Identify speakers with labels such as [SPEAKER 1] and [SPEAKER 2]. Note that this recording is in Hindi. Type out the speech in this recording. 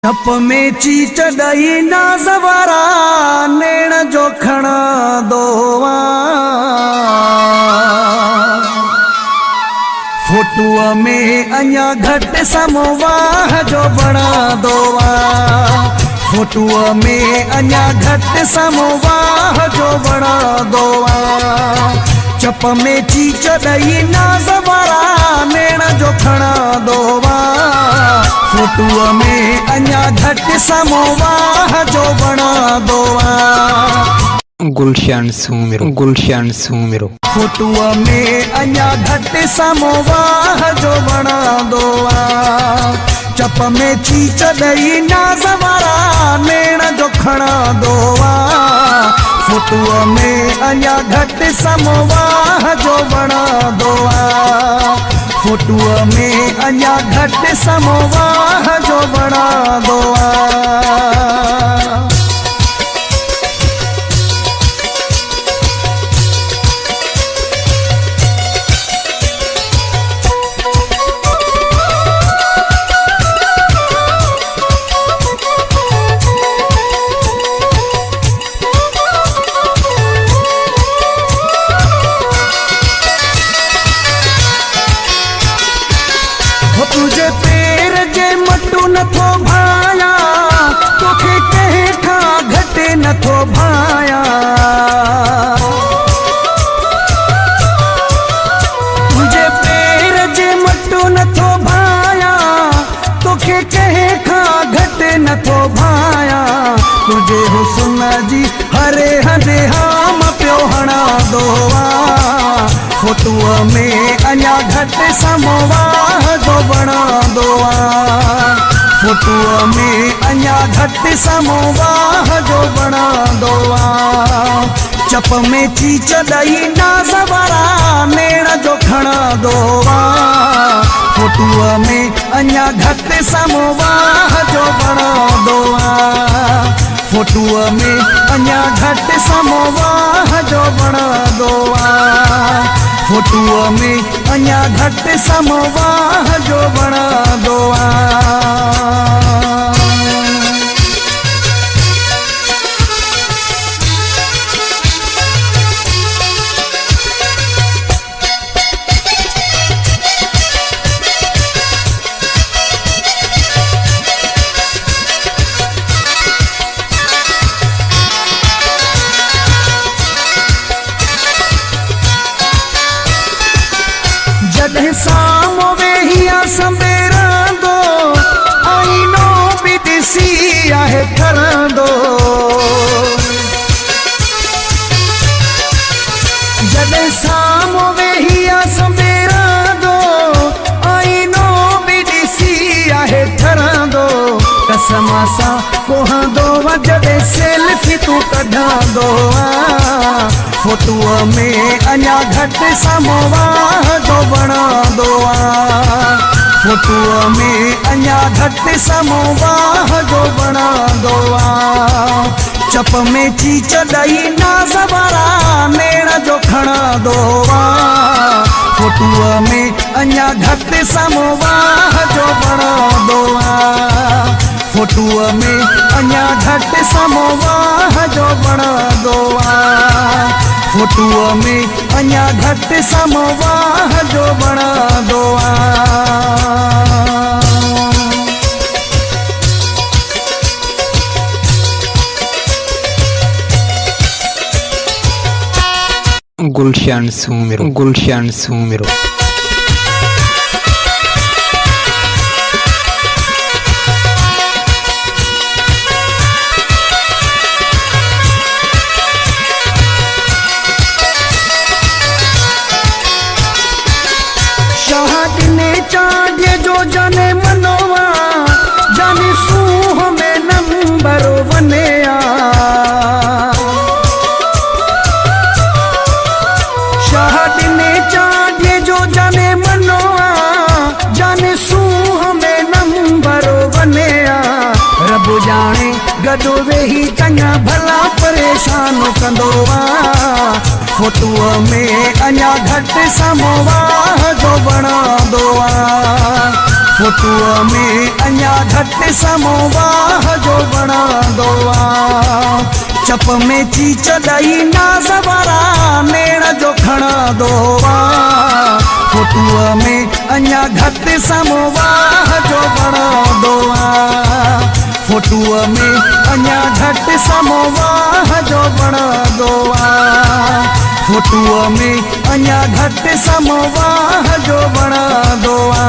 [SPEAKER 1] छप में चीच दई ना जवारा नेण जो खणा दोवा फोटुआ में अञा घट समवाह जो बना दोवा फोटुआ में अञा घट समवाह जो बना दोवा चप में चीच दई ना जवारा नेण जो खणा दोवा फोटुआ में अञा घट समवाह जो बना दोवा
[SPEAKER 2] गुलशन सूमिरो
[SPEAKER 1] फोटुआ में अञा घट समवाह जो बना दोवा चप में चीच दई ना जवारा नेण जो खणा दोवा फोटुआ में अञा घट समवाह जो बना दोवा फोटुआ में अञा घट समवाह जो बना दोवा तुझे पेर जे मटू नथो भाया तोखे कहे खा घटे नथो भाया तुझे पेर जे मटू नथो भाया तोखे कहे खा घटे नथो भाया तुझे हुस्न जी हरे हंदे हाम प्यो हणा दोवा फोटुआ में अञा घट समवाह जो बना दोवा फोटुआ में अञा घट समवाह जो बना दोवा चप में चीच दई ना जवारा नेण जो खणा दोवा फोटुआ में अञा घट समवाह जो बना दोवा फोटुआ में अञा घट समवाह जो बना दोवा फोटुआ में अञा घट समवाह जो बना दोवा जॾहिं साम्हूं वेहिया संबेरंदो आईनो बि ॾिसी आहे ठरंदो जॾहिं साम्हूं वेहिया संबेरंदो आईनो बि ॾिसी आहे ठरंदो कसम सां कोहंदो जॾहिं सेल्फी तूं कढंदो फोटुआ में अञा घट समवाह जो बना दोवा फोटुआ में अञा घट समवाह जो बना दोवा चप में चीच दई ना जवारा नेण जो खणा दोवा फोटुआ में अञा घट समवाह जो बना दोवा फोटुआ में अञा घट समवाह जो बना दोवा फोटुआ में अञा घट समवाह जो बना दोवा
[SPEAKER 2] गुलशन सूमिरो
[SPEAKER 1] चांदे जो जाने मनोवा जाने सूह में नंबर वनेया शाहद ने चांदे जो गॾु वेही चङा भला परेशान कंदो आ फोटूअ में अञा घटि समवाह जो बणंदो आ फोटूअ में अञा घटि समवाह जो बणंदो आ चप में चीच ॾई नाज़ वारा नेण जो खणंदो आ फोटूअ में अञा घटि समवाह जो बणंदो आ फोटूअ में अञा घटि समवाह जो बणंदो आ फोटूअ में अञा घटि समवाह जो बणंदो आ